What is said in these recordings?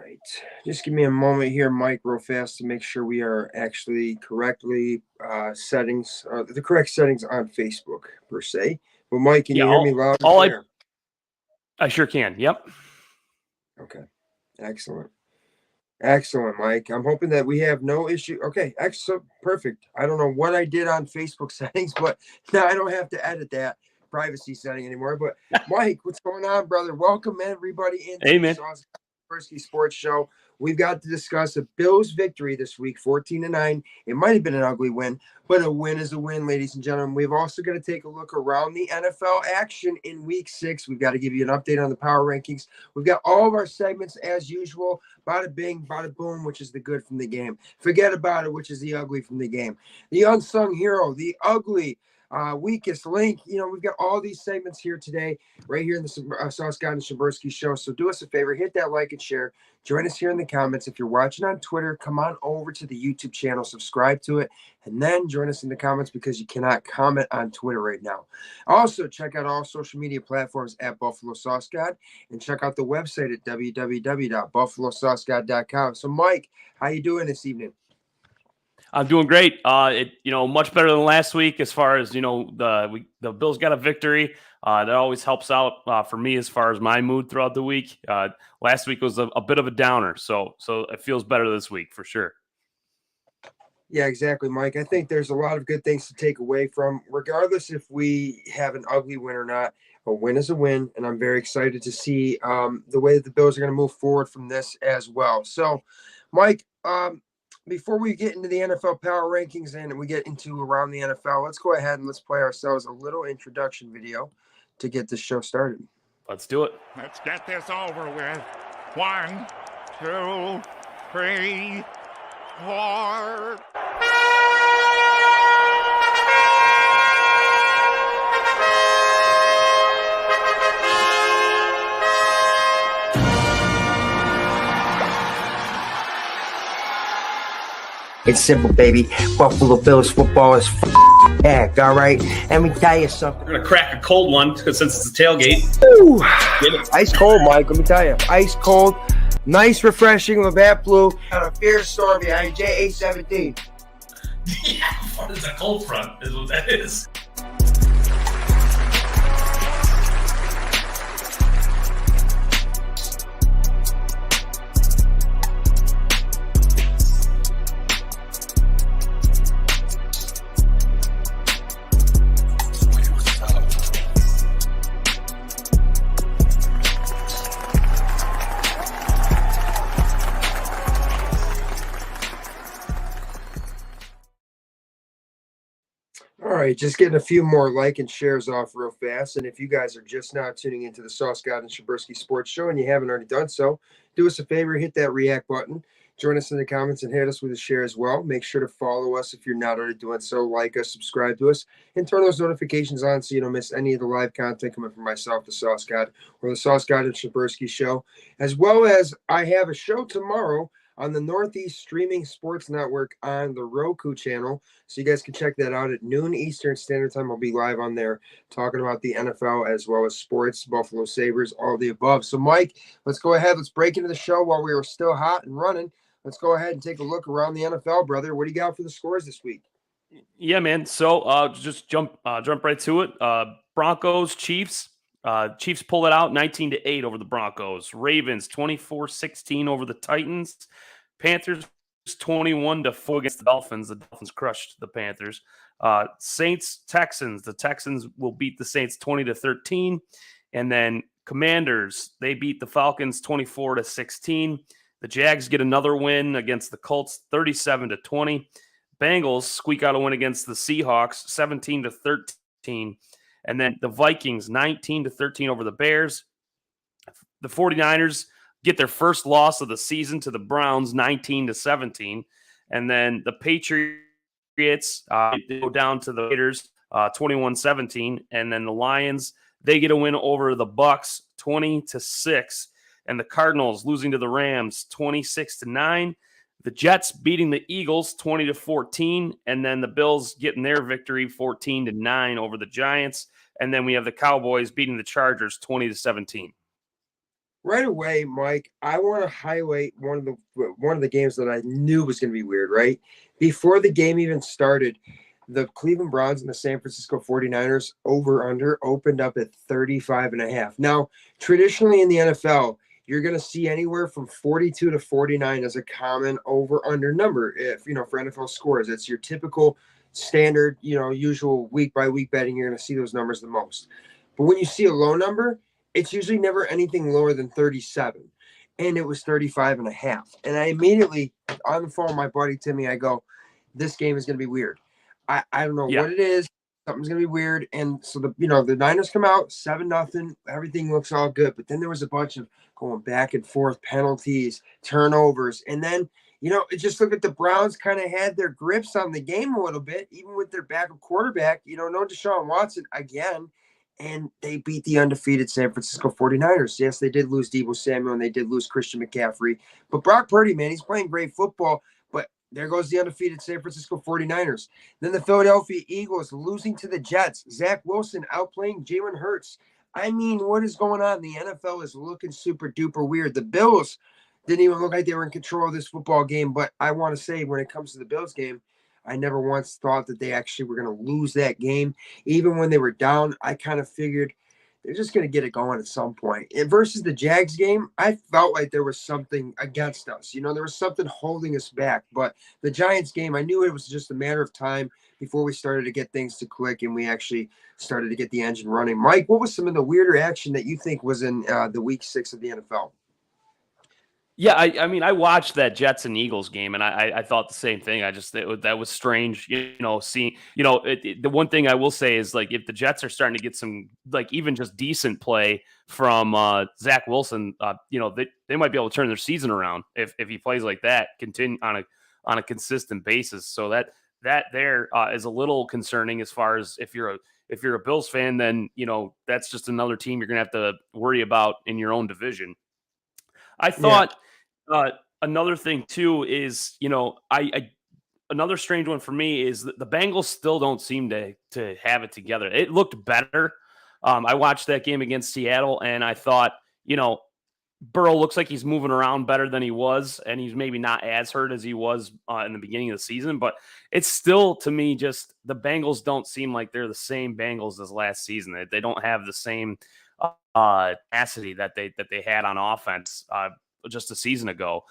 right. Just give me a moment here, Mike, real fast to make sure we are actually correctly the correct settings on Facebook per se. But Mike, can Yeah, you hear me loud and all clear? I sure can. Yep. Okay, excellent. Excellent, Mike. I'm hoping that we have no issue. Okay, excellent, perfect. I don't know what I did on Facebook settings, but now I don't have to edit that privacy setting anymore. But Mike, what's going on, brother? Welcome everybody into the Amen. Sauce Shimburski Sports Show. We've got to discuss a Bills victory this week, 14-9. It might have been an ugly win, but a win is a win, ladies and gentlemen. We've also got to take a look around the NFL action in Week 6. We've got to give you an update on the power rankings. We've got all of our segments as usual. Bada Bing, Bada Boom, which is the good from the game. Forget about it, which is the ugly from the game. The unsung hero, the ugly, weakest link. We've got all these segments here today, right here in the Sauce God and Shimburski show. So do us a favor, hit that like and share. Join us here in the comments. If you're watching on Twitter, come on over to the YouTube channel, subscribe to it, and then join us in the comments because you cannot comment on Twitter right now. Also, check out all social media platforms at Buffalo Sauce God, and check out the website at www.buffalosaucegod.com. So, Mike, how you doing this evening? I'm doing great. Much better than last week as far as the Bills got a victory. That always helps out for me as far as my mood throughout the week. Last week was a bit of a downer, so it feels better this week for sure. Yeah, exactly, Mike. I think there's a lot of good things to take away from, regardless if we have an ugly win or not. A win is a win, and I'm very excited to see the way that the Bills are going to move forward from this as well. So, Mike, before we get into the NFL power rankings and we get into around the NFL, let's go ahead and let's play ourselves a little introduction video to get this show started. Let's do it. Let's get this over with. 1, 2, 3, 4. It's simple, baby. Buffalo Bills football is back, all right? Let me tell you something. We're going to crack a cold one since it's a tailgate. Ooh, ice cold, Mike. Let me tell you. Ice cold. Nice, refreshing with that blue. On a fierce storm behind J817. Yeah, it's a cold front is what that is. All right, just getting a few more like and shares off real fast. And if you guys are just now tuning into the Sauce God and Shimburski Sports Show and you haven't already done so, do us a favor, hit that react button. Join us in the comments and hit us with a share as well. Make sure to follow us if you're not already doing so. Like us, subscribe to us, and turn those notifications on so you don't miss any of the live content coming from myself, the Sauce God, or the Sauce God and Shimburski Show. As well as I have a show tomorrow on the Northeast Streaming Sports Network on the Roku channel. So you guys can check that out at noon Eastern Standard Time. I'll be live on there talking about the NFL as well as sports, Buffalo Sabres, all the above. So, Mike, let's go ahead. Let's break into the show while we were still hot and running. Let's go ahead and take a look around the NFL, brother. What do you got for the scores this week? Yeah, man. So just jump right to it. Broncos, Chiefs. Chiefs pull it out 19-8 over the Broncos. Ravens 24-16 over the Titans. Panthers 21-4 against the Dolphins. The Dolphins crushed the Panthers. Saints, Texans. The Texans will beat the Saints 20-13. And then Commanders, they beat the Falcons 24-16. The Jags get another win against the Colts 37-20. Bengals squeak out a win against the Seahawks 17-13. And then the Vikings 19-13 over the Bears. The 49ers get their first loss of the season to the Browns 19-17. And then the Patriots go down to the Raiders 21-17. And then the Lions, they get a win over the Bucks 20-6. And the Cardinals losing to the Rams 26-9. The Jets beating the Eagles 20-14. And then the Bills getting their victory 14-9 over the Giants. And then we have the Cowboys beating the Chargers 20-17. Right away, Mike, I want to highlight one of the games that I knew was going to be weird, right? Before the game even started, the Cleveland Browns and the San Francisco 49ers over under opened up at 35.5. Now, traditionally in the NFL, you're going to see anywhere from 42 to 49 as a common over under number. If, for NFL scores, it's your typical standard, usual week by week betting. You're going to see those numbers the most. But when you see a low number, it's usually never anything lower than 37. And it was 35.5. And I immediately, on the phone with my buddy Timmy, I go, this game is going to be weird. I don't know Yeah. what it is. Something's going to be weird. And so the Niners come out 7-0. Everything looks all good. But then there was a bunch of going back and forth, penalties, turnovers. And then, it just looked at the Browns kind of had their grips on the game a little bit, even with their backup quarterback, no Deshaun Watson again. And they beat the undefeated San Francisco 49ers. Yes, they did lose Deebo Samuel and they did lose Christian McCaffrey. But Brock Purdy, man, he's playing great football. But there goes the undefeated San Francisco 49ers. Then the Philadelphia Eagles losing to the Jets. Zach Wilson outplaying Jalen Hurts. I mean, what is going on? The NFL is looking super duper weird. The Bills didn't even look like they were in control of this football game. But I want to say, when it comes to the Bills game, I never once thought that they actually were going to lose that game. Even when they were down, I kind of figured they're just going to get it going at some point. And versus the Jags game, I felt like there was something against us. There was something holding us back. But the Giants game, I knew it was just a matter of time before we started to get things to click and we actually started to get the engine running. Mike, what was some of the weirder action that you think was in the week 6 of the NFL? Yeah, I mean, I watched that Jets and Eagles game, and I thought the same thing. That was strange, seeing, the one thing I will say is, like, if the Jets are starting to get some, like, even just decent play from Zach Wilson, they might be able to turn their season around if he plays like that, continue on a consistent basis. So that there is a little concerning as far as if you're a Bills fan, then that's just another team you're gonna have to worry about in your own division. I thought. Another thing too is, I another strange one for me is that the Bengals still don't seem to have it together. It looked better. I watched that game against Seattle, and I thought, Burrow looks like he's moving around better than he was, and he's maybe not as hurt as he was in the beginning of the season. But it's still, to me, just the Bengals don't seem like they're the same Bengals as last season. They don't have the same tenacity that they had on offense just a season ago,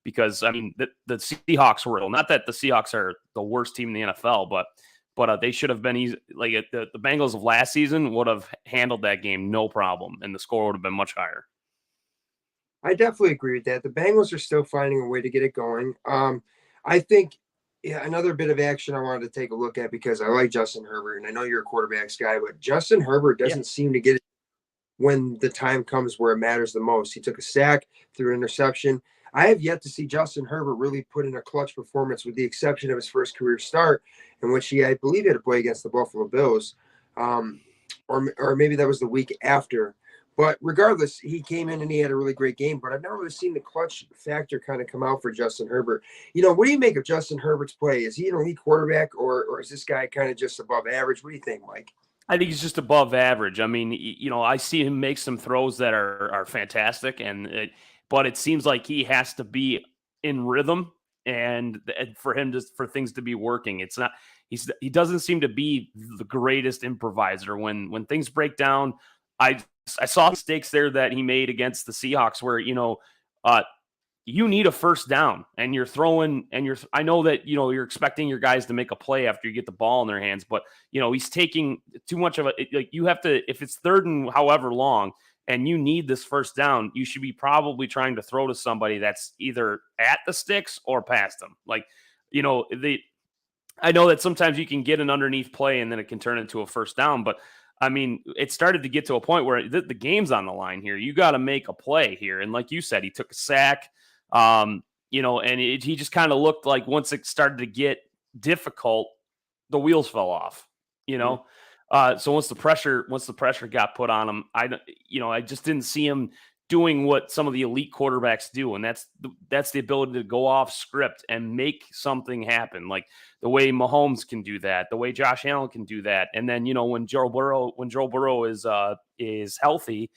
because I mean the Seahawks were not that the Seahawks are the worst team in the NFL, but they should have been easy. Like the Bengals of last season would have handled that game no problem, and the score would have been much higher. I definitely agree with that. The Bengals are still finding a way to get it going. I think another bit of action I wanted to take a look at, because I like Justin Herbert, and I know you're a quarterbacks guy, but Justin Herbert doesn't seem to get it when the time comes where it matters the most. He took a sack, threw an interception. I have yet to see Justin Herbert really put in a clutch performance, with the exception of his first career start, in which I believe, had to play against the Buffalo Bills, or maybe that was the week after. But regardless, he came in and he had a really great game. But I've never really seen the clutch factor kind of come out for Justin Herbert. What do you make of Justin Herbert's play? Is he an elite quarterback, or is this guy kind of just above average? What do you think, Mike? I think he's just above average. I mean, I see him make some throws that are fantastic, but it seems like he has to be in rhythm, and for things to be working. It's not. He doesn't seem to be the greatest improviser. When things break down, I saw mistakes there that he made against the Seahawks, where you need a first down and you're throwing, and I know that, you're expecting your guys to make a play after you get the ball in their hands, but he's taking too much of you have to, if it's third and however long and you need this first down, you should be probably trying to throw to somebody that's either at the sticks or past them. I know that sometimes you can get an underneath play and then it can turn into a first down, but I mean, it started to get to a point where the game's on the line here. You got to make a play here. And like you said, he took a sack. And he just kind of looked like, once it started to get difficult, the wheels fell off, So once the pressure got put on him, I just didn't see him doing what some of the elite quarterbacks do. And that's the ability to go off script and make something happen. Like the way Mahomes can do that, the way Josh Allen can do that. And then, when Joe Burrow is healthy,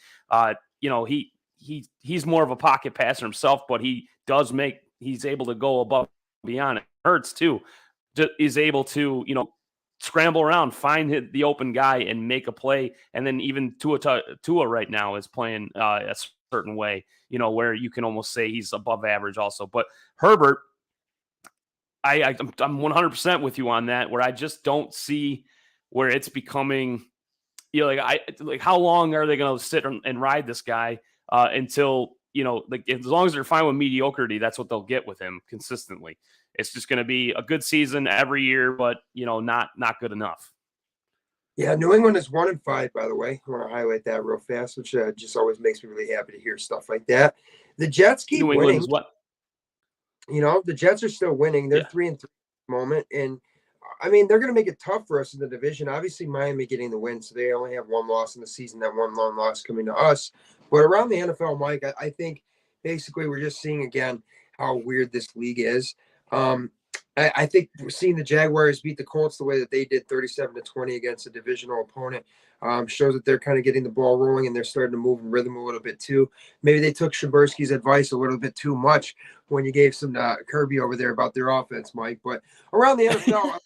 he's more of a pocket passer himself, but he's able to go above and beyond. It hurts too. Is able to, scramble around, find the open guy and make a play. And then even Tua right now is playing a certain way, where you can almost say he's above average also. But Herbert, I'm 100% with you on that, where I just don't see where it's becoming, how long are they going to sit and ride this guy until, as long as they're fine with mediocrity, that's what they'll get with him consistently. It's just going to be a good season every year, but not good enough. Yeah, New England is 1-5, by the way. I want to highlight that real fast, which just always makes me really happy to hear stuff like that. The Jets keep New winning. England's what? The Jets are still winning. They're 3-3 at the moment, and I mean they're going to make it tough for us in the division. Obviously, Miami getting the win, so they only have one loss in the season. That one lone loss coming to us. But around the NFL, Mike, I think basically we're just seeing again how weird this league is. I think we're seeing the Jaguars beat the Colts the way that they did, 37-20 against a divisional opponent, shows that they're kind of getting the ball rolling and they're starting to move in rhythm a little bit too. Maybe they took Shimburski's advice a little bit too much when you gave some Kirby over there about their offense, Mike. But around the NFL,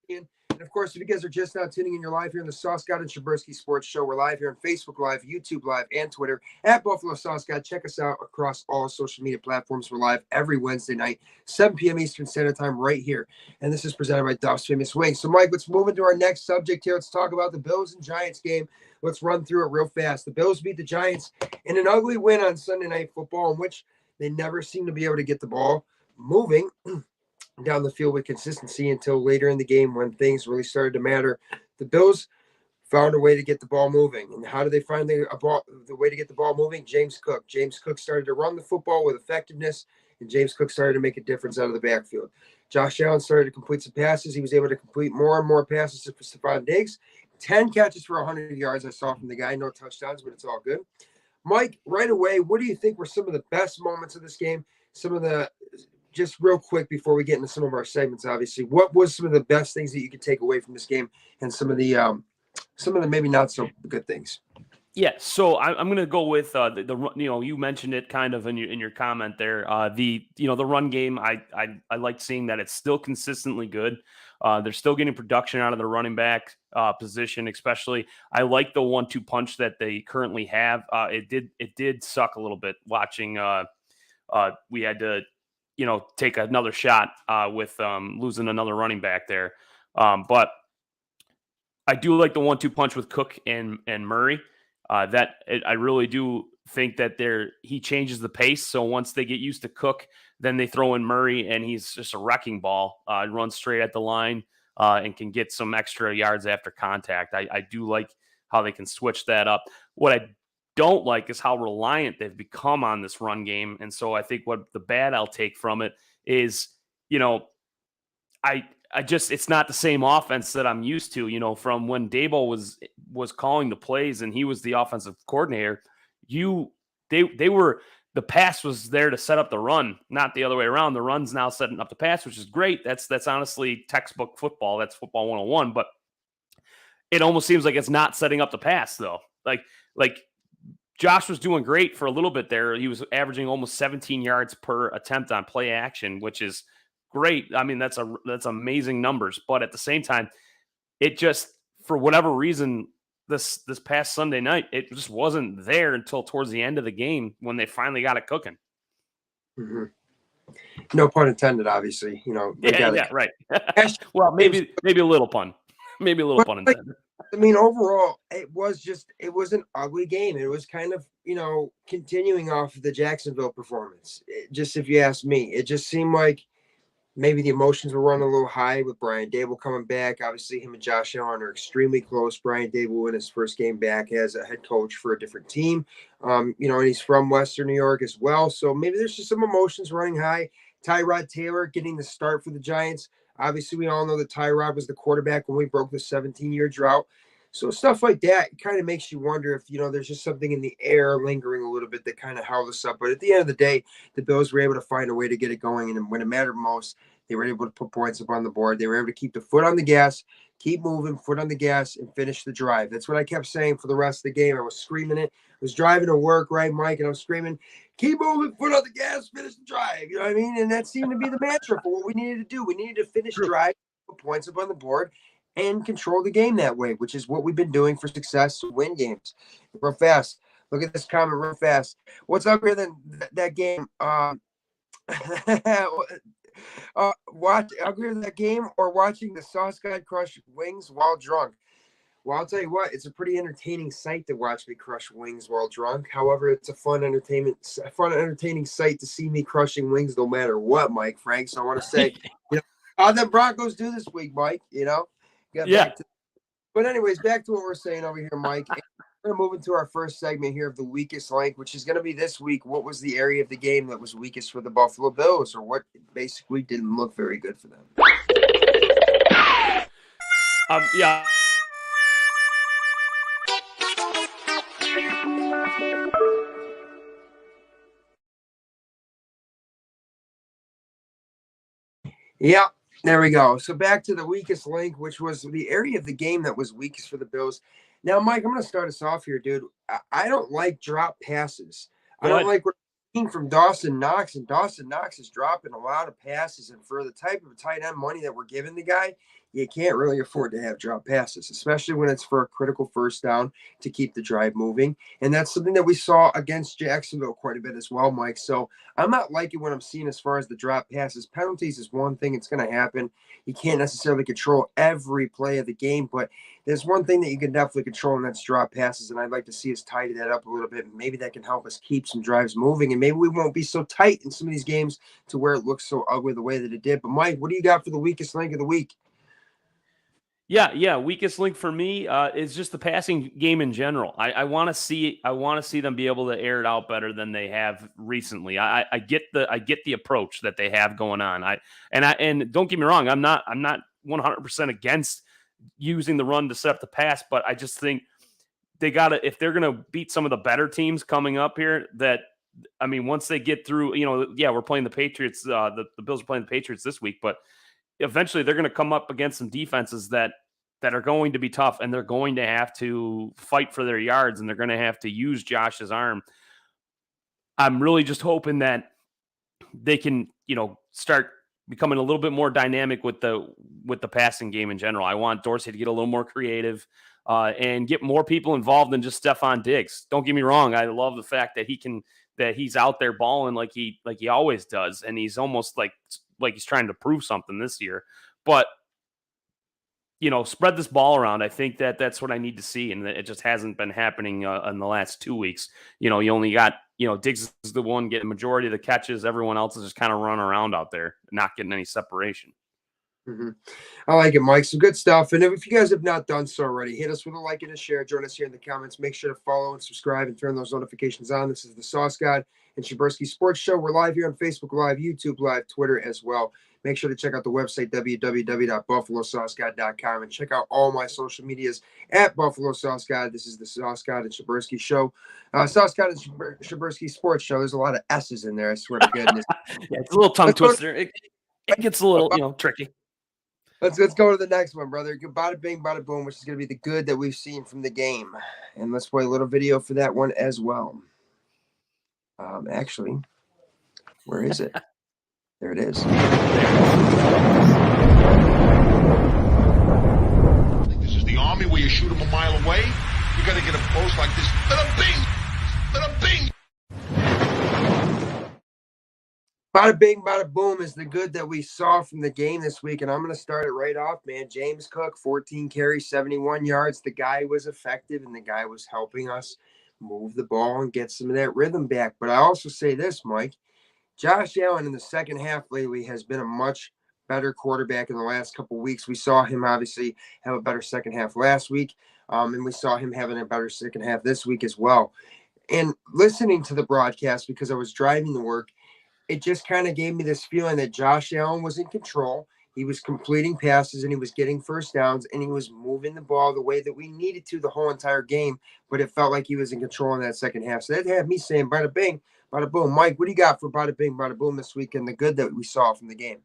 and of course, if you guys are just now tuning in, you're live here in the Sauce God and Shimburski Sports Show. We're live here on Facebook Live, YouTube Live, and Twitter at Buffalo Sauce God. Check us out across all social media platforms. We're live every Wednesday night, 7 p.m. Eastern Standard Time, right here. And this is presented by Duff's Famous Wings. So, Mike, let's move into our next subject here. Let's talk about the Bills and Giants game. Let's run through it real fast. The Bills beat the Giants in an ugly win on Sunday Night Football, in which they never seem to be able to get the ball moving down the field with consistency until later in the game when things really started to matter. The Bills found a way to get the ball moving. And how did they find the way to get the ball moving? James Cook. James Cook started to run the football with effectiveness, and James Cook started to make a difference out of the backfield. Josh Allen started to complete some passes. He was able to complete more and more passes to Stephon Diggs. 10 catches for 100 yards I saw from the guy. No touchdowns, but it's all good. Mike, right away, what do you think were some of the best moments of this game? Just real quick before we get into some of our segments, obviously, what was some of the best things that you could take away from this game and some of the maybe not so good things? Yeah, so I'm going to go with the you mentioned it kind of in your comment there. The run game, I like seeing that it's still consistently good. They're still getting production out of the running back position, especially. I like the 1-2 punch that they currently have. It did suck a little bit watching. We had to take another shot with losing another running back there, but I do like the 1-2 punch with Cook and Murray. I really do think that he changes the pace. So once they get used to Cook, then they throw in Murray, and he's just a wrecking ball. Runs straight at the line and can get some extra yards after contact. I do like how they can switch that up. What I don't like is how reliant they've become on this run game. And so I think what the bad I'll take from it is, it's not the same offense that I'm used to, from when Dable was calling the plays and he was the offensive coordinator. The pass was there to set up the run, not the other way around. The run's now setting up the pass, which is great. That's honestly textbook football. That's football 101, but it almost seems like it's not setting up the pass though. Like Josh was doing great for a little bit there. He was averaging almost 17 yards per attempt on play action, which is great. I mean, that's amazing numbers. But at the same time, it just, for whatever reason, this past Sunday night, it just wasn't there until towards the end of the game when they finally got it cooking. Mm-hmm. No pun intended, obviously. Yeah, right. Well, maybe a little pun. Maybe a little pun intended. I mean, overall, it was an ugly game. It was kind of, continuing off of the Jacksonville performance. If you ask me, it just seemed like maybe the emotions were running a little high with Brian Dable coming back. Obviously, him and Josh Allen are extremely close. Brian Dable in his first game back as a head coach for a different team, and he's from Western New York as well. So maybe there's just some emotions running high. Tyrod Taylor getting the start for the Giants. Obviously, we all know that Tyrod was the quarterback when we broke the 17-year drought. So stuff like that kind of makes you wonder if, there's just something in the air lingering a little bit that kind of held us up. But at the end of the day, the Bills were able to find a way to get it going. And when it mattered most, they were able to put points up on the board. They were able to keep the foot on the gas, keep moving, foot on the gas, and finish the drive. That's what I kept saying for the rest of the game. I was screaming it. I was driving to work, right, Mike? And I was screaming, keep moving, foot on the gas, finish the drive. You know what I mean? And that seemed to be the mantra for what we needed to do. We needed to finish drive, put points up on the board, and control the game that way, which is what we've been doing for success to win games. Real fast. Look at this comment real fast. What's uglier than that game? Watch uglier than that game or watching the sauce guy crush wings while drunk? Well, I'll tell you what, it's a pretty entertaining sight to watch me crush wings while drunk. However, it's a fun, entertaining sight to see me crushing wings no matter what, Mike Frank. So I want to say, how'd the Broncos do this week, Mike? But anyways, back to what we're saying over here, Mike. We're going to move into our first segment here of the weakest link, which is going to be this week. What was the area of the game that was weakest for the Buffalo Bills, or what basically didn't look very good for them? Yeah. Yeah, there we go. So back to the weakest link, which was the area of the game that was weakest for the Bills. Now, Mike, I'm going to start us off here, dude. I don't like drop passes. I don't like what I'm seeing from Dawson Knox, and Dawson Knox is dropping a lot of passes. And for the type of tight end money that we're giving the guy, you can't really afford to have drop passes, especially when it's for a critical first down to keep the drive moving. And that's something that we saw against Jacksonville quite a bit as well, Mike. So I'm not liking what I'm seeing as far as the drop passes. Penalties is one thing. It's going to happen. You can't necessarily control every play of the game, but there's one thing that you can definitely control, and that's drop passes. And I'd like to see us tidy that up a little bit. And maybe that can help us keep some drives moving. And maybe we won't be so tight in some of these games to where it looks so ugly the way that it did. But Mike, what do you got for the weakest link of the week? Yeah. Weakest link for me is just the passing game in general. I want to see them be able to air it out better than they have recently. I get the approach that they have going on. And don't get me wrong, I'm not 100% against using the run to set up the pass, but I just think they gotta, if they're gonna beat some of the better teams coming up here, once they get through, we're playing the Patriots. The Bills are playing the Patriots this week, but eventually they're going to come up against some defenses that are going to be tough, and they're going to have to fight for their yards, and they're going to have to use Josh's arm. I'm really just hoping that they can, start becoming a little bit more dynamic with the passing game in general. I want Dorsey to get a little more creative and get more people involved than just Stephon Diggs. Don't get me wrong. I love the fact that he's out there balling like he always does. And he's almost like he's trying to prove something this year, but spread this ball around. I think that's what I need to see. And it just hasn't been happening in the last 2 weeks. You only got, Diggs is the one getting the majority of the catches. Everyone else is just kind of running around out there, not getting any separation. Mm-hmm. I like it, Mike. Some good stuff. And if you guys have not done so already, hit us with a like and a share. Join us here in the comments. Make sure to follow and subscribe and turn those notifications on. This is the Sauce God and Shimburski Sports Show. We're live here on Facebook Live, YouTube Live, Twitter as well. Make sure to check out the website, www.buffalosaucegod.com, and check out all my social medias at Buffalo Sauce God. This is the Sauce God and Shimburski Show. Sauce God and Shimburski Sports Show. There's a lot of S's in there, I swear to goodness. Yeah, it's a little tongue twister. It gets a little, tricky. Let's go to the next one, brother. Bada Bing, Bada Boom, which is going to be the good that we've seen from the game. And let's play a little video for that one as well. Actually, where is it? There it is. This is the Army where you shoot them a mile away. You got to get up close like this. Bada Bing! Bada Bing! Bada Bing, Bada Boom is the good that we saw from the game this week, and I'm going to start it right off, man. James Cook, 14 carries, 71 yards. The guy was effective, and the guy was helping us move the ball and get some of that rhythm back. But I also say this, Mike. Josh Allen in the second half lately has been a much better quarterback in the last couple of weeks. We saw him obviously have a better second half last week, and we saw him having a better second half this week as well. And listening to the broadcast, because I was driving to work, it just kind of gave me this feeling that Josh Allen was in control. He was completing passes and he was getting first downs and he was moving the ball the way that we needed to the whole entire game. But it felt like he was in control in that second half. So that had me saying, bada bing, bada boom. Mike, what do you got for bada bing, bada boom this week and the good that we saw from the game?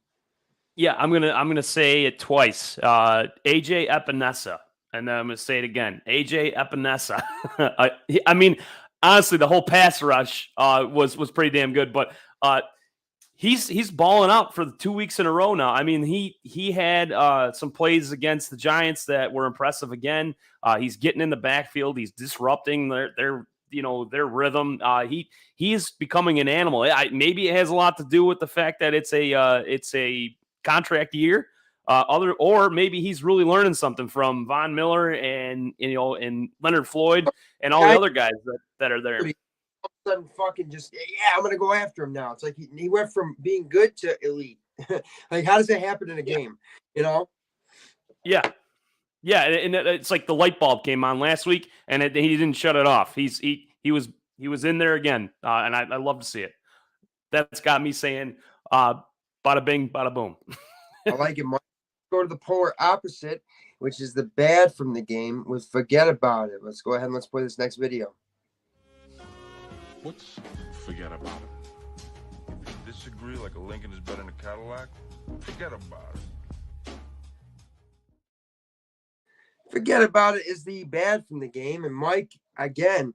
Yeah, I'm gonna say it twice. AJ Epinesa, and then I'm gonna say it again. AJ Epinesa. I mean, honestly, the whole pass rush was pretty damn good, but he's balling out for the 2 weeks in a row now. I mean, he had some plays against the Giants that were impressive again. He's getting in the backfield. He's disrupting their rhythm. He is becoming an animal. Maybe it has a lot to do with the fact that it's a contract year. Or maybe he's really learning something from Von Miller and Leonard Floyd and all the other guys that are there. All of a sudden, fucking just I'm gonna go after him now. It's like he went from being good to elite. Like, how does that happen in a game? Yeah, and it's like the light bulb came on last week, and he didn't shut it off. He was in there again, and I love to see it. That's got me saying, bada bing, bada boom. I like it. Mike. Go to the polar opposite, which is the bad from the game. With forget about it. Let's go ahead and let's play this next video. What's forget about it? If you disagree like a Lincoln is better than a Cadillac, forget about it. Forget about it is the bad from the game. And Mike, again,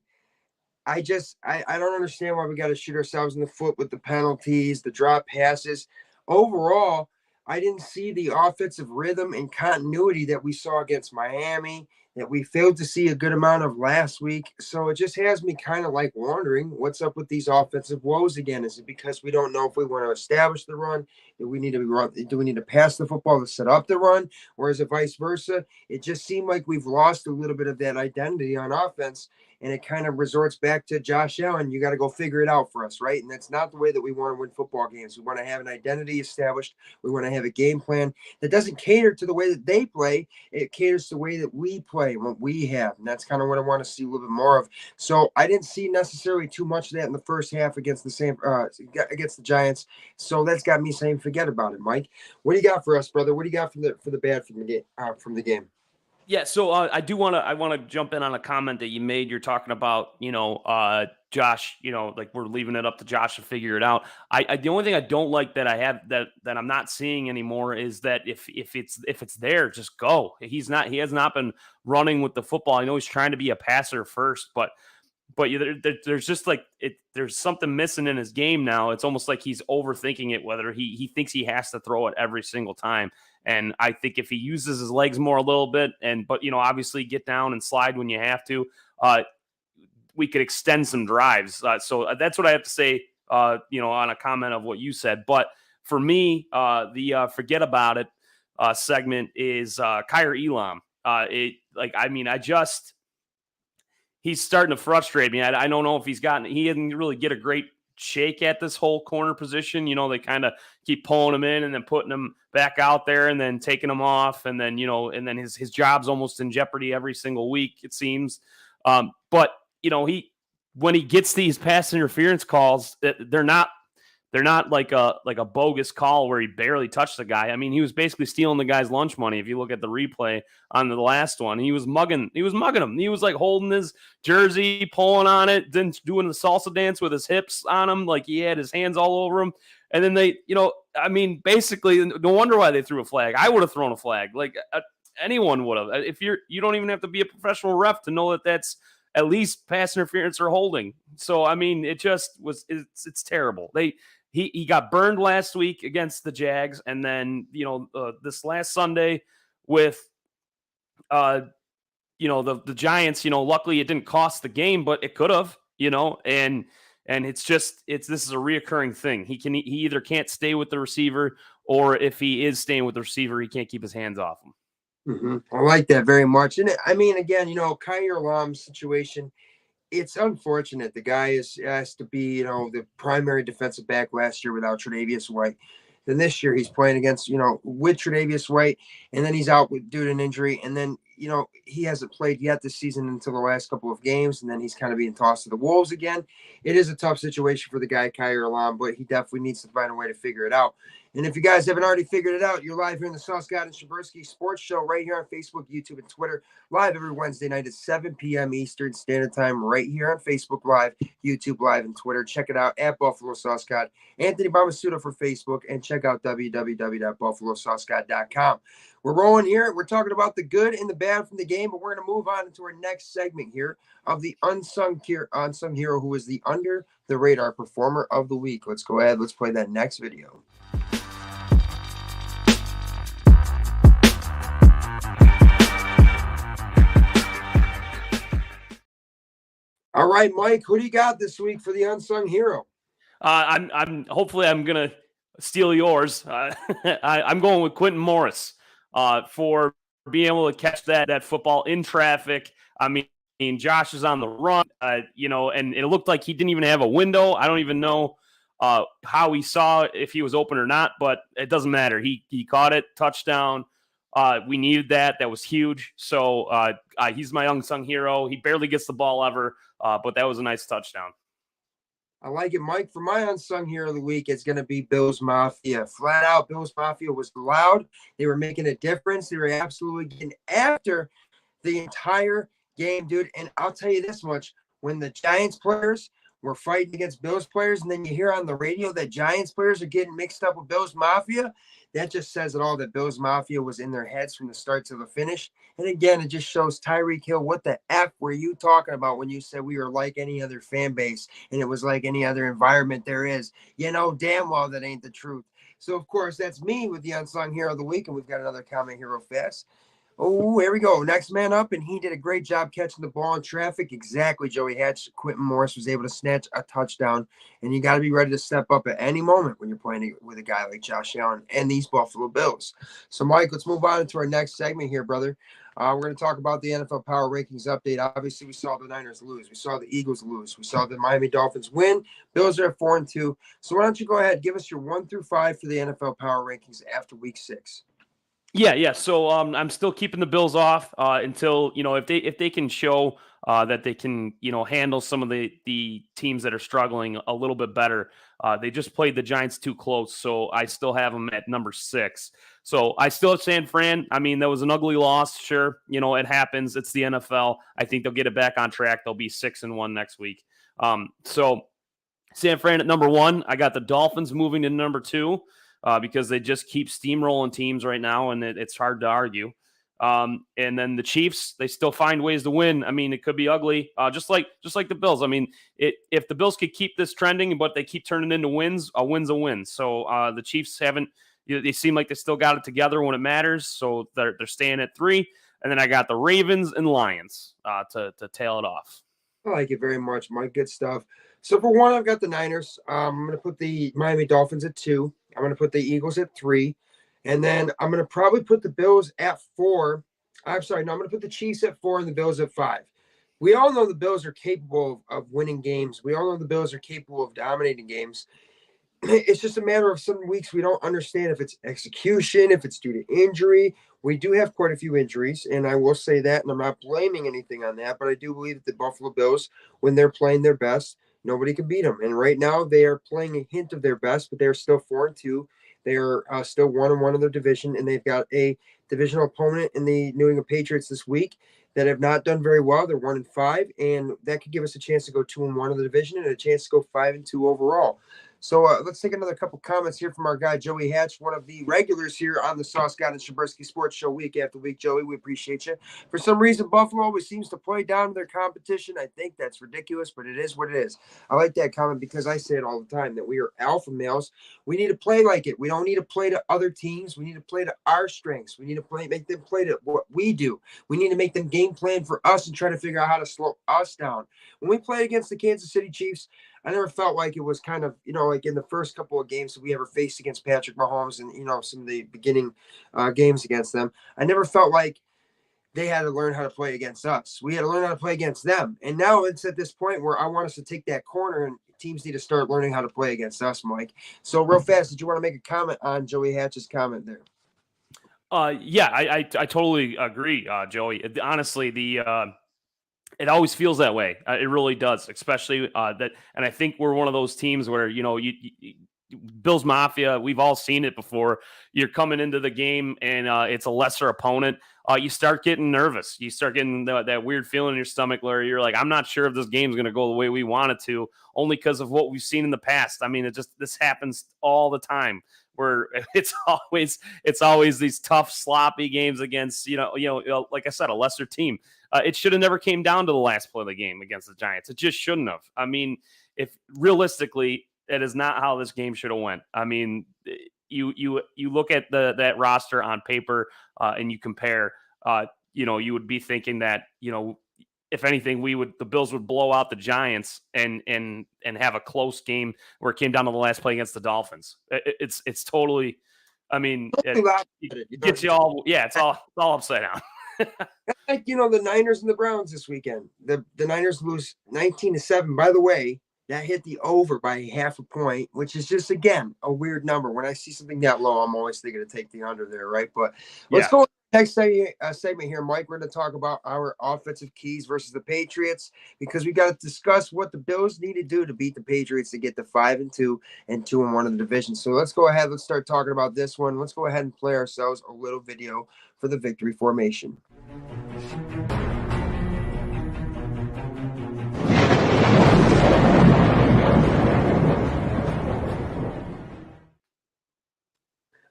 I don't understand why we got to shoot ourselves in the foot with the penalties, the drop passes. Overall, I didn't see the offensive rhythm and continuity that we saw against Miami, that we failed to see a good amount of last week. So it just has me kind of like wondering what's up with these offensive woes again. Is it because we don't know if we want to establish the run? Do we need to pass the football to set up the run? Or is it vice versa? It just seemed like we've lost a little bit of that identity on offense. And it kind of resorts back to Josh Allen. You got to go figure it out for us, right? And that's not the way that we want to win football games. We want to have an identity established. We want to have a game plan that doesn't cater to the way that they play. It caters to the way that we play, what we have. And that's kind of what I want to see a little bit more of. So I didn't see necessarily too much of that in the first half against the Giants. So that's got me saying, forget about it, Mike. What do you got for us, brother? What do you got for the bad from the game? Yeah, so I want to jump in on a comment that you made. You're talking about, Josh, like we're leaving it up to Josh to figure it out. The only thing I don't like that I have that I'm not seeing anymore is that if it's there, just go. He has not been running with the football. I know he's trying to be a passer first, but there's just like there's something missing in his game now. It's almost like he's overthinking it, whether he thinks he has to throw it every single time. And I think if he uses his legs more a little bit, but obviously get down and slide when you have to, we could extend some drives. So that's what I have to say, on a comment of what you said. But for me, the forget about it segment is Kyer Elam. He's starting to frustrate me. I don't know if he didn't really get a great shake at this whole corner position. They kind of keep pulling him in and then putting him back out there and then taking him off. And then, and then his job's almost in jeopardy every single week, it seems. But when he gets these pass interference calls, they're not like a bogus call where he barely touched the guy. I mean, he was basically stealing the guy's lunch money. If you look at the replay on the last one, he was mugging him. He was like holding his jersey, pulling on it, then doing the salsa dance with his hips on him, like he had his hands all over him. And then they, basically, no wonder why they threw a flag. I would have thrown a flag. Like anyone would have. If you don't even have to be a professional ref to know that that's at least pass interference or holding. So I mean, it just was. It's terrible. He got burned last week against the Jags, and then this last Sunday with the Giants. Luckily it didn't cost the game, but it could have. And it's this is a reoccurring thing. He either can't stay with the receiver, or if he is staying with the receiver, he can't keep his hands off him. Mm-hmm. I like that very much. And I mean, again, Kyer Elam's situation, it's unfortunate. The guy has to be, the primary defensive back last year without Tre'Davious White. Then this year he's playing against, with Tre'Davious White, and then he's out due to an injury. And then he hasn't played yet this season until the last couple of games, and then he's kind of being tossed to the Wolves again. It is a tough situation for the guy, Kyrie Alam, but he definitely needs to find a way to figure it out. And if you guys haven't already figured it out, you're live here in the Sauce God and Shimburski Sports Show right here on Facebook, YouTube, and Twitter. Live every Wednesday night at 7 p.m. Eastern Standard Time right here on Facebook Live, YouTube Live, and Twitter. Check it out at Buffalo Sauce God. Anthony Bamasuda for Facebook, and check out www.buffalosaucegod.com. We're rolling here. We're talking about the good and the bad from the game, but we're going to move on into our next segment here of the unsung hero who is the under the radar performer of the week. Let's go ahead. Let's play that next video. All right, Mike, who do you got this week for the unsung hero? I'm hopefully I'm gonna steal yours. I'm going with Quentin Morris for being able to catch that football in traffic. I mean, Josh is on the run, and it looked like he didn't even have a window. I don't even know how he saw if he was open or not, but it doesn't matter. He caught it, touchdown. We needed that. That was huge. So he's my unsung hero. He barely gets the ball ever, but that was a nice touchdown. I like it, Mike. For my unsung hero of the week, it's going to be Bills Mafia. Flat out, Bills Mafia was loud. They were making a difference. They were absolutely getting after the entire game, dude. And I'll tell you this much. When the Giants players were fighting against Bills players, and then you hear on the radio that Giants players are getting mixed up with Bills Mafia, that just says it all, that Bills Mafia was in their heads from the start to the finish. And again, it just shows Tyreek Hill, what the F were you talking about when you said we were like any other fan base and it was like any other environment there is? You know damn well that ain't the truth. So, of course, that's me with the unsung hero of the week, and we've got another comment here real fast. Oh, here we go. Next man up, and he did a great job catching the ball in traffic. Exactly, Joey Hatch. Quentin Morris was able to snatch a touchdown, and you got to be ready to step up at any moment when you're playing with a guy like Josh Allen and these Buffalo Bills. So, Mike, let's move on to our next segment here, brother. We're going to talk about the NFL Power Rankings update. Obviously, we saw the Niners lose. We saw the Eagles lose. We saw the Miami Dolphins win. Bills are at 4-2. So why don't you go ahead and give us your 1 through 5 for the NFL Power Rankings after Week 6? Yeah. So I'm still keeping the Bills off until if they can show that they can handle some of the teams that are struggling a little bit better. They just played the Giants too close, so I still have them at number 6. So I still have San Fran. I mean, that was an ugly loss. Sure, it happens. It's the NFL. I think they'll get it back on track. They'll be 6-1 next week. So San Fran at number 1. I got the Dolphins moving to number 2. Because they just keep steamrolling teams right now, and it's hard to argue. And then the Chiefs, they still find ways to win. I mean, it could be ugly, just like the Bills. I mean, if the Bills could keep this trending, but they keep turning into wins, a win's a win. So the Chiefs haven't. They seem like they still got it together when it matters. So they're staying at 3. And then I got the Ravens and Lions to tail it off. I like it very much, Mike. Good stuff. So for 1, I've got the Niners. I'm going to put the Miami Dolphins at 2. I'm going to put the Eagles at 3. And then I'm going to probably put the Bills at 4. I'm going to put the Chiefs at 4 and the Bills at 5. We all know the Bills are capable of winning games. We all know the Bills are capable of dominating games. It's just a matter of some weeks we don't understand if it's execution, if it's due to injury. We do have quite a few injuries, and I will say that, and I'm not blaming anything on that, but I do believe that the Buffalo Bills, when they're playing their best, nobody can beat them. And right now they are playing a hint of their best, but they're still 4-2. They are still 1-1 in their division, and they've got a divisional opponent in the New England Patriots this week that have not done very well. They're 1-5, and that could give us a chance to go 2-1 in the division and a chance to go 5-2 overall. So let's take another couple comments here from our guy, Joey Hatch, one of the regulars here on the Sauce God and Shimburski Sports Show week after week. Joey, we appreciate you. For some reason, Buffalo always seems to play down to their competition. I think that's ridiculous, but it is what it is. I like that comment because I say it all the time that we are alpha males. We need to play like it. We don't need to play to other teams. We need to play to our strengths. We need to make them play to what we do. We need to make them game plan for us and try to figure out how to slow us down. When we played against the Kansas City Chiefs, I never felt like it was kind of, like in the first couple of games that we ever faced against Patrick Mahomes and, some of the beginning games against them. I never felt like they had to learn how to play against us. We had to learn how to play against them. And now it's at this point where I want us to take that corner and teams need to start learning how to play against us, Mike. So real fast, did you want to make a comment on Joey Hatch's comment there? Yeah, I totally agree, Joey. Honestly, it always feels that way. It really does, especially and I think we're one of those teams where Bills Mafia. We've all seen it before. You're coming into the game and it's a lesser opponent. You start getting nervous. You start getting that weird feeling in your stomach where you're like, I'm not sure if this game's going to go the way we want it to, only because of what we've seen in the past. I mean, this happens all the time. Where it's always these tough, sloppy games against like I said, a lesser team. It should have never came down to the last play of the game against the Giants. It just shouldn't have. I mean, if realistically, it is not how this game should have went. I mean, you look at that roster on paper and you compare. You would be thinking that if anything, the Bills would blow out the Giants and have a close game where it came down to the last play against the Dolphins. It's totally. I mean, it gets you all. Yeah, it's all upside down. Like the Niners and the Browns this weekend. The Niners lose 19-7. By the way, that hit the over by half a point, which is just again a weird number. When I see something that low, I'm always thinking to take the under there, right? But let's go to the next segment here, Mike. We're going to talk about our offensive keys versus the Patriots because we got to discuss what the Bills need to do to beat the Patriots to get to 5-2 and 2-1 in the division. So let's go ahead. Let's start talking about this one. Let's go ahead and play ourselves a little video for the victory formation.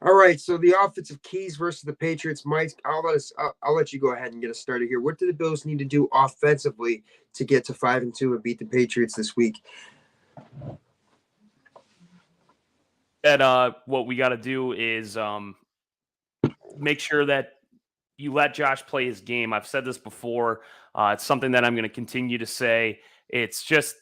All right, so the offensive keys versus the Patriots. Mike, I'll let you go ahead and get us started here. What do the Bills need to do offensively to get to 5-2 and beat the Patriots this week? And what we got to do is make sure that you let Josh play his game. I've said this before. It's something that I'm going to continue to say. It's just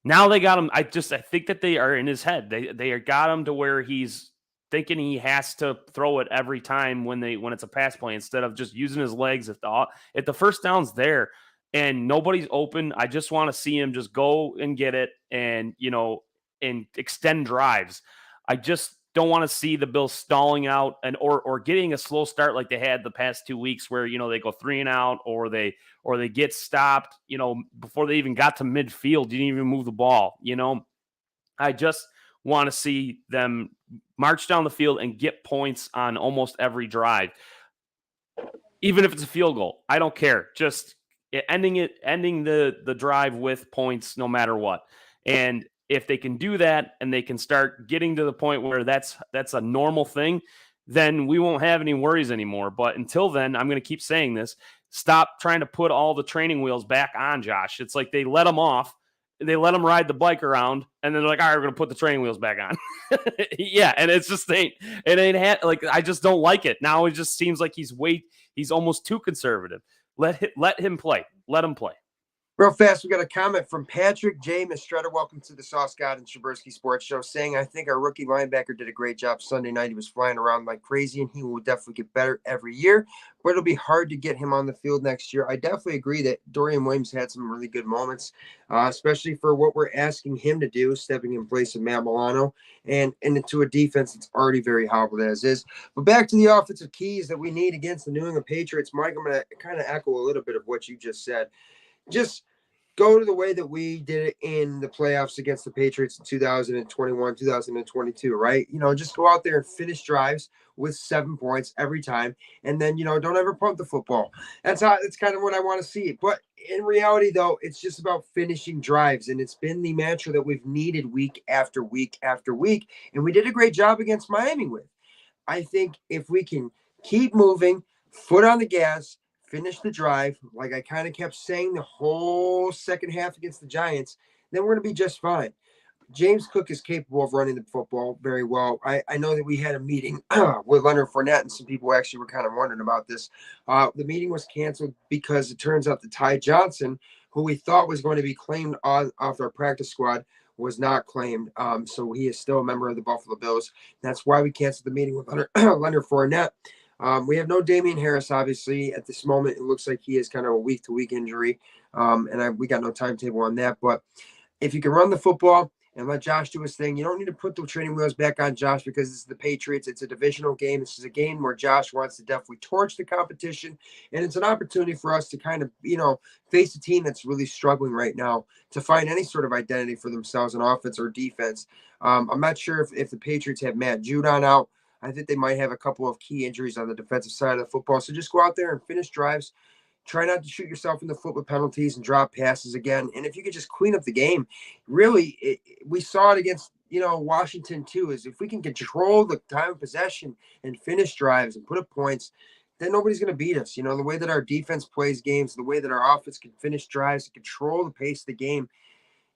now they got him. I think that they are in his head. They got him to where he's thinking he has to throw it every time when it's a pass play instead of just using his legs. If the first down's there and nobody's open, I just want to see him just go and get it and extend drives. I just don't want to see the Bills stalling out or getting a slow start like they had the past 2 weeks where, they go 3 and out or they get stopped, before they even got to midfield, didn't even move the ball. I just want to see them march down the field and get points on almost every drive. Even if it's a field goal, I don't care. Just ending the drive with points no matter what. And if they can do that and they can start getting to the point where that's a normal thing, then we won't have any worries anymore. But until then, I'm going to keep saying this. Stop trying to put all the training wheels back on Josh. It's like they let him off. They let him ride the bike around, and then they're like, all right, we're going to put the training wheels back on. Yeah, and it's just I just don't like it. Now it just seems like he's almost too conservative. Let him play. Let him play. Real fast, we got a comment from Patrick J. Mistretta. Welcome to the Sauce God and Shimburski Sports Show, saying, I think our rookie linebacker did a great job Sunday night. He was flying around like crazy, and he will definitely get better every year, but it'll be hard to get him on the field next year. I definitely agree that Dorian Williams had some really good moments, especially for what we're asking him to do, stepping in place of Matt Milano and into a defense that's already very hobbled as is. But back to the offensive keys that we need against the New England Patriots. Mike, I'm going to kind of echo a little bit of what you just said. Just go to the way that we did it in the playoffs against the Patriots in 2021, 2022, right? Just go out there and finish drives with 7 points every time. And then, don't ever punt the football. That's kind of what I want to see. But in reality, though, it's just about finishing drives. And it's been the mantra that we've needed week after week after week. And we did a great job against Miami with. I think if we can keep moving, foot on the gas, finish the drive, like I kind of kept saying the whole second half against the Giants, then we're going to be just fine. James Cook is capable of running the football very well. I know that we had a meeting with Leonard Fournette, and some people actually were kind of wondering about this. The meeting was canceled because it turns out that Ty Johnson, who we thought was going to be claimed off our practice squad, was not claimed. So he is still a member of the Buffalo Bills. That's why we canceled the meeting with Leonard Fournette. We have no Damian Harris, obviously. At this moment, it looks like he is kind of a week-to-week injury, and we got no timetable on that. But if you can run the football, and let Josh do his thing. You don't need to put the training wheels back on Josh because this is the Patriots. It's a divisional game. This is a game where Josh wants to definitely torch the competition, and it's an opportunity for us to kind of, face a team that's really struggling right now to find any sort of identity for themselves in offense or defense. I'm not sure if the Patriots have Matt Judon out. I think they might have a couple of key injuries on the defensive side of the football. So just go out there and finish drives. Try not to shoot yourself in the foot with penalties and drop passes again. And if you could just clean up the game, really, we saw it against, Washington too, is if we can control the time of possession and finish drives and put up points, then nobody's going to beat us. The way that our defense plays games, the way that our offense can finish drives and control the pace of the game,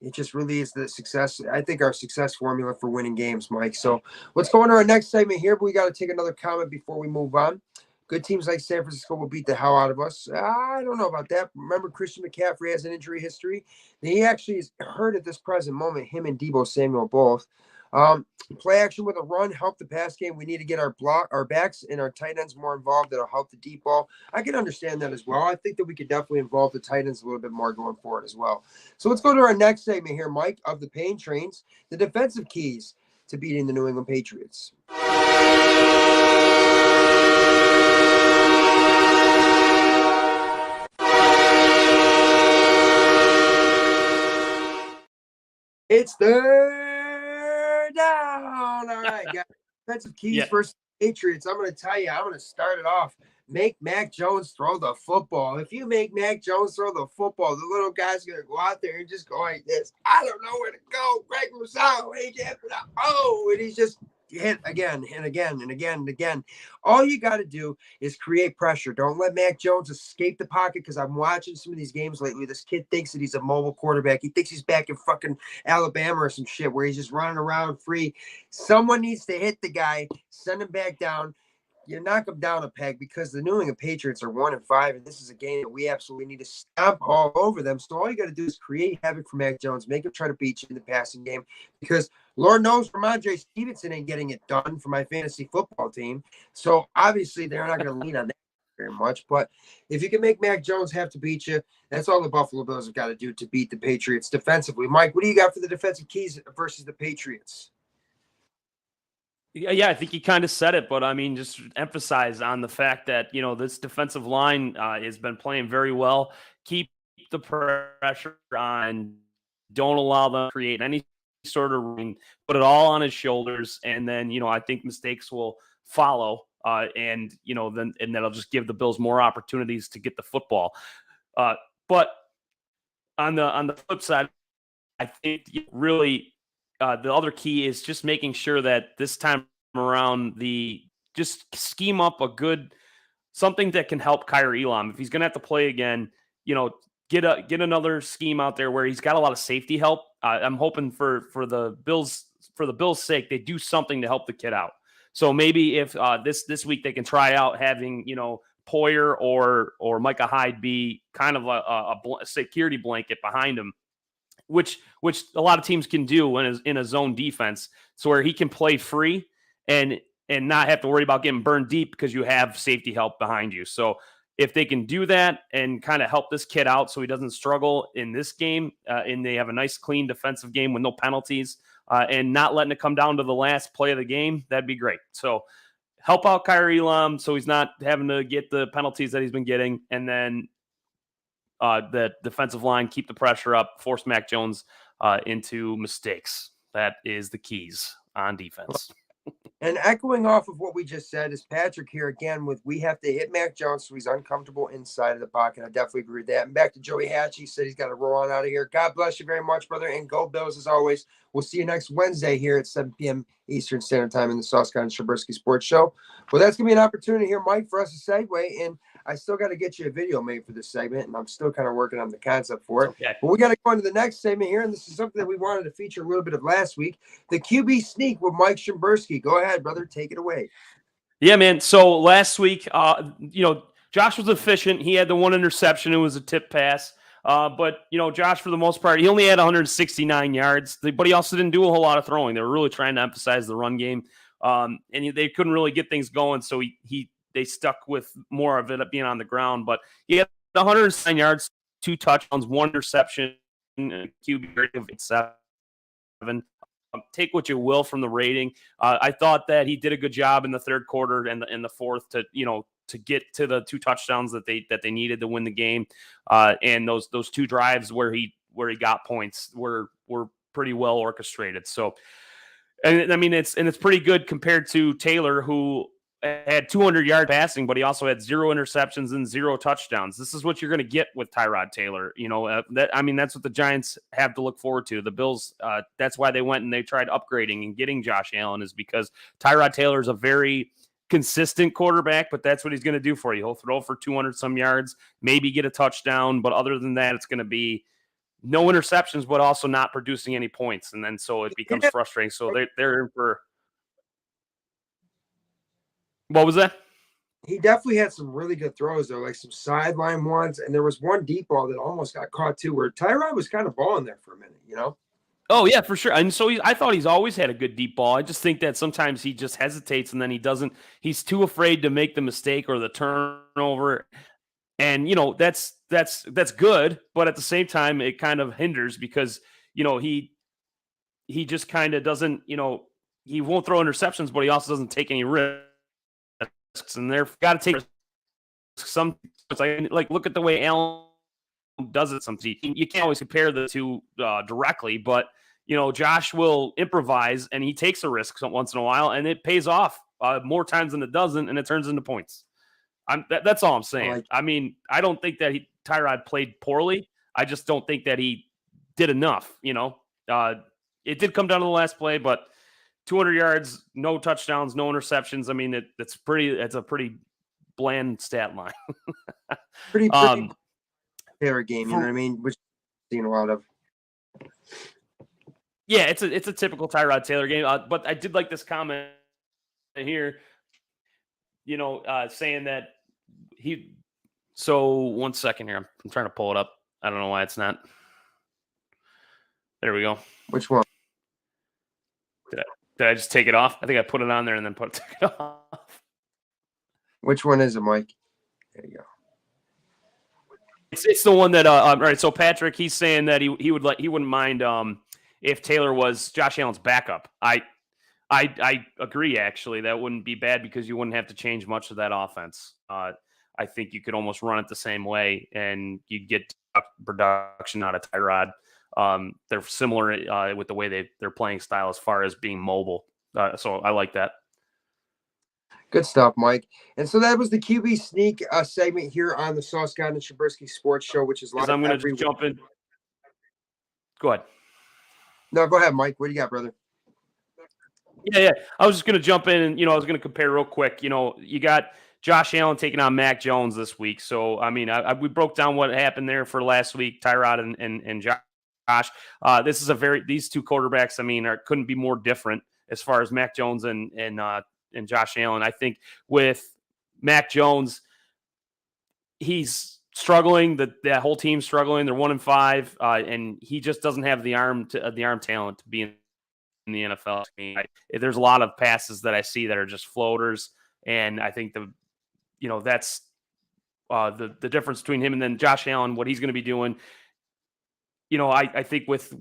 it just really is the success. I think our success formula for winning games, Mike. So let's go into our next segment here, but we got to take another comment before we move on. Good teams like San Francisco will beat the hell out of us. I don't know about that. Remember, Christian McCaffrey has an injury history. He actually is hurt at this present moment, him and Deebo Samuel both. Play action with a run, help the pass game. We need to get our backs and our tight ends more involved. That'll help the deep ball. I can understand that as well. I think that we could definitely involve the tight ends a little bit more going forward as well. So let's go to our next segment here, Mike, of the Pain Trains, the defensive keys to beating the New England Patriots. It's third down. All right, guys. Defensive keys versus Patriots. I'm going to tell you, I'm going to start it off. Make Mac Jones throw the football. If you make Mac Jones throw the football, the little guy's going to go out there and just go like this. I don't know where to go. Greg Rousseau, and he's just hit again and again and again and again. All you got to do is create pressure. Don't let Mac Jones escape the pocket, because I'm watching some of these games lately. This kid thinks that he's a mobile quarterback. He thinks he's back in fucking Alabama or some shit where he's just running around free. Someone needs to hit the guy, send him back down. You knock them down a peg, because the New England Patriots are 1-5, and this is a game that we absolutely need to stomp all over them. So all you got to do is create havoc for Mac Jones, make him try to beat you in the passing game, because Lord knows Ramondre Stevenson ain't getting it done for my fantasy football team. So obviously they're not going to lean on that very much. But if you can make Mac Jones have to beat you, that's all the Buffalo Bills have got to do to beat the Patriots defensively. Mike, what do you got for the defensive keys versus the Patriots? Yeah, I think you kind of said it, but I mean, just emphasize on the fact that, this defensive line has been playing very well. Keep the pressure on. Don't allow them to create any sort of ring. Put it all on his shoulders, and then, I think mistakes will follow, and that'll just give the Bills more opportunities to get the football. But on the flip side, I think really the other key is just making sure that this time around just scheme up something that can help Kyrie Elam. If he's going to have to play again, get another scheme out there where he's got a lot of safety help. I'm hoping for the Bills' sake, they do something to help the kid out. So maybe if this week they can try out having, Poyer or Micah Hyde be kind of a security blanket behind him, which a lot of teams can do when in a zone defense, so where he can play free and not have to worry about getting burned deep because you have safety help behind you. So if they can do that and kind of help this kid out so he doesn't struggle in this game, and they have a nice, clean defensive game with no penalties, and not letting it come down to the last play of the game, that'd be great. So help out Kyrie Elam so he's not having to get the penalties that he's been getting, and then the defensive line, keep the pressure up, force Mac Jones into mistakes. That is the keys on defense. And echoing off of what we just said is Patrick here again with, we have to hit Mac Jones so he's uncomfortable inside of the pocket. I definitely agree with that. And back to Joey Hatch, he said he's got to roll on out of here. God bless you very much, brother, and go Bills as always. We'll see you next Wednesday here at 7 p.m. Eastern Standard Time in the Sauce Con Shimburski Sports Show. Well, that's going to be an opportunity here, Mike, for us to segue. And I still got to get you a video made for this segment, and I'm still kind of working on the concept for it. Okay. But we got to go into the next segment here, and this is something that we wanted to feature a little bit of last week, the QB sneak with Mike Shimburski. Go ahead, brother. Take it away. Yeah, man. So last week, Josh was efficient. He had the one interception. It was a tip pass. But Josh, for the most part, he only had 169 yards, but he also didn't do a whole lot of throwing. They were really trying to emphasize the run game. And they couldn't really get things going. So they stuck with more of it being on the ground, but he had 109 yards, 2 touchdowns, 1 interception, QB rate of 7. Take what you will from the rating. I thought that he did a good job in the third quarter and in the fourth to get to the 2 touchdowns that they needed to win the game. And those 2 drives where he got points were pretty well orchestrated. So, and I mean, it's pretty good compared to Taylor, who had 200-yard passing, but he also had 0 interceptions and 0 touchdowns. This is what you're going to get with Tyrod Taylor. That's what the Giants have to look forward to. The Bills, that's why they went and they tried upgrading and getting Josh Allen, is because Tyrod Taylor is a very consistent quarterback, but that's what he's going to do for you. He'll throw for 200 some yards, maybe get a touchdown, but other than that, it's going to be no interceptions, but also not producing any points. And then so it becomes frustrating. So they're in for. What was that? He definitely had some really good throws, though, like some sideline ones. And there was one deep ball that almost got caught, too, where Tyrod was kind of balling there for a minute, Oh, yeah, for sure. And so I thought he's always had a good deep ball. I just think that sometimes he just hesitates and then he's too afraid to make the mistake or the turnover. And, that's good. But at the same time, it kind of hinders because, he just kind of doesn't, he won't throw interceptions, but he also doesn't take any risks. And they've got to take some. It's like look at the way Allen does it. Sometimes you can't always compare the two directly, but Josh will improvise and he takes a risk once in a while, and it pays off more times than it doesn't, and it turns into points. That's all I'm saying. I mean, I don't think that Tyrod played poorly. I just don't think that he did enough. It did come down to the last play, but 200 yards, no touchdowns, no interceptions. I mean, it's a pretty bland stat line. pretty fair game, you know what I mean? Which I've seen a lot of. Yeah, it's a typical Tyrod Taylor game. But I did like this comment here, saying that so 1 second here. I'm trying to pull it up. I don't know why it's not. There we go. Which one? Did I just take it off? I think I put it on there and then took it off. Which one is it, Mike? There you go. It's the one that all right. So Patrick, he's saying that he wouldn't mind if Taylor was Josh Allen's backup. I agree. Actually, that wouldn't be bad because you wouldn't have to change much of that offense. I think you could almost run it the same way, and you'd get production out of Tyrod. They're similar with the way their playing style as far as being mobile. So I like that. Good stuff, Mike. And so that was the QB sneak segment here on the Sauce God and Shimburski Sports Show, which is live. I'm going to jump in. Go ahead. No, go ahead, Mike. What do you got, brother? Yeah. I was just going to jump in and, I was going to compare real quick. You got Josh Allen taking on Mac Jones this week. So, I mean, we broke down what happened there for last week, Tyrod and Josh. This is these two quarterbacks, I mean, couldn't be more different as far as Mac Jones and Josh Allen. I think with Mac Jones, he's struggling. That whole team's struggling. They're 1-5, and he just doesn't have the arm talent to be in the NFL. There's a lot of passes that I see that are just floaters, and I think that's the difference between him and then Josh Allen. What he's going to be doing. I think with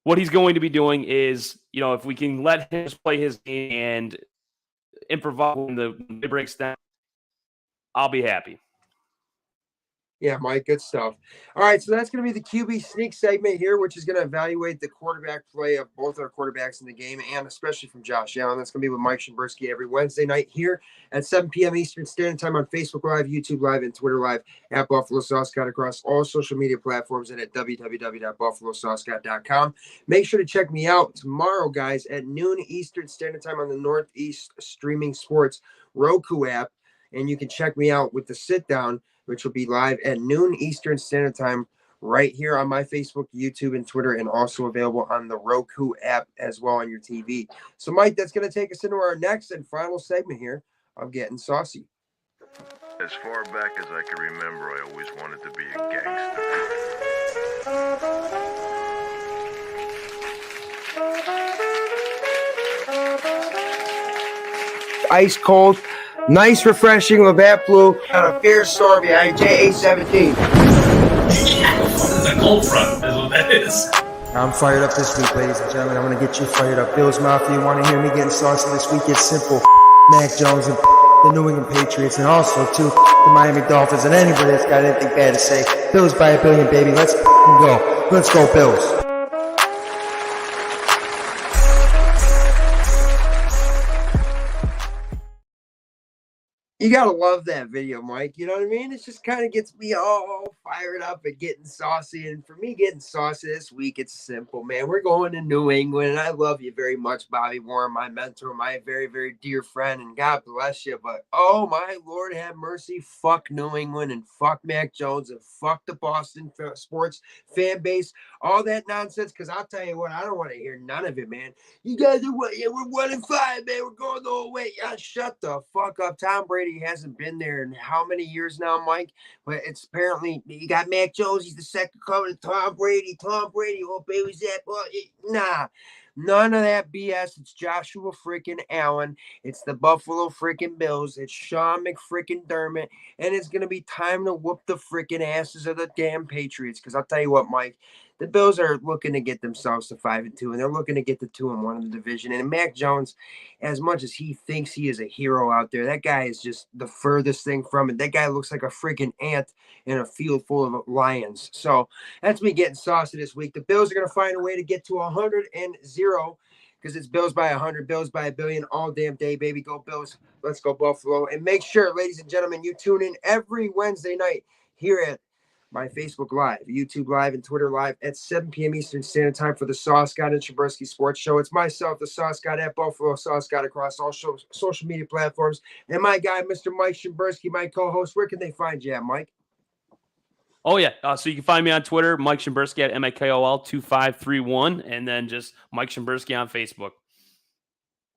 what he's going to be doing is, if we can let him play his game and improvise when the breaks down, I'll be happy. Yeah, Mike, good stuff. All right, so that's going to be the QB sneak segment here, which is going to evaluate the quarterback play of both our quarterbacks in the game, and especially from Josh Allen. That's going to be with Mike Shimburski every Wednesday night here at 7 p.m. Eastern Standard Time on Facebook Live, YouTube Live, and Twitter Live at Buffalo Sauce God across all social media platforms and at www.buffalosauceGod.com. Make sure to check me out tomorrow, guys, at noon Eastern Standard Time on the Northeast Streaming Sports Roku app, and you can check me out with the sit down, which will be live at noon Eastern Standard Time right here on my Facebook, YouTube, and Twitter, and also available on the Roku app as well on your TV. So, Mike, that's going to take us into our next and final segment here of Getting Saucy. As far back as I can remember, I always wanted to be a gangster. Ice cold. Nice, refreshing Labatt Blue on a fierce storm behind JA-17. The cold front is what that is. I'm fired up this week, ladies and gentlemen. I'm going to get you fired up. Bills Mafia, you want to hear me getting saucy this week? It's simple. Mac Jones and the New England Patriots, and also, too, the Miami Dolphins, and anybody that's got anything bad to say. Bills by a billion, baby. Let's go. Let's go, Bills. You gotta love that video, Mike. You know what I mean? It just kind of gets me all fired up and getting saucy. And for me, getting saucy this week, it's simple, man. We're going to New England, and I love you very much, Bobby Warren, my mentor, my very, very dear friend, and God bless you. But oh my Lord, have mercy! Fuck New England and fuck Mac Jones and fuck the Boston sports fan base, all that nonsense. Because I'll tell you what, I don't want to hear none of it, man. You guys are what? Yeah, we're 1-5, man. We're going the whole way. Yeah, shut the fuck up, Tom Brady. Hasn't been there in how many years now, Mike? But it's apparently you got Mac Jones. He's the second coming. Tom Brady. Oh, baby's that. Well, nah, none of that BS. It's Joshua freaking Allen. It's the Buffalo freaking Bills. It's Sean McFreaking Dermott, and it's gonna be time to whoop the freaking asses of the damn Patriots. Because I'll tell you what, Mike. The Bills are looking to get themselves to 5-2, and they're looking to get the 2-1 in the division. And Mac Jones, as much as he thinks he is a hero out there, that guy is just the furthest thing from it. That guy looks like a freaking ant in a field full of lions. So that's me getting saucy this week. The Bills are going to find a way to get to 100-0 because it's Bills by 100, Bills by a billion all damn day, baby. Go Bills. Let's go Buffalo. And make sure, ladies and gentlemen, you tune in every Wednesday night here at my Facebook Live, YouTube Live, and Twitter Live at 7 p.m. Eastern Standard Time for the Sauce God and Shimburski Sports Show. It's myself, the Sauce God at Buffalo Sauce God across all social media platforms, and my guy, Mr. Mike Shimburski, my co-host. Where can they find you at, Mike? Oh, yeah. So you can find me on Twitter, Mike Shimburski at MIKOL2531, and then just Mike Shimburski on Facebook.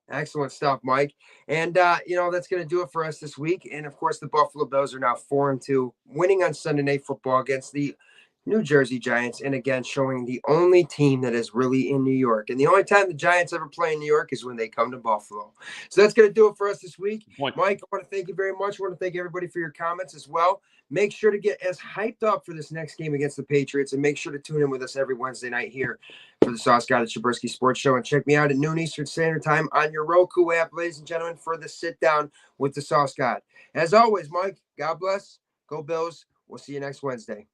Excellent stuff, Mike. And, that's going to do it for us this week. And, of course, the Buffalo Bills are now 4-2, winning on Sunday Night Football against the New Jersey Giants. And, again, showing the only team that is really in New York. And the only time the Giants ever play in New York is when they come to Buffalo. So that's going to do it for us this week. Mike, I want to thank you very much. I want to thank everybody for your comments as well. Make sure to get as hyped up for this next game against the Patriots, and make sure to tune in with us every Wednesday night here for the Sauce God at Shimburski Sports Show. And check me out at noon Eastern Standard Time on your Roku app, ladies and gentlemen, for the sit down with the Sauce God. As always, Mike, God bless. Go Bills. We'll see you next Wednesday.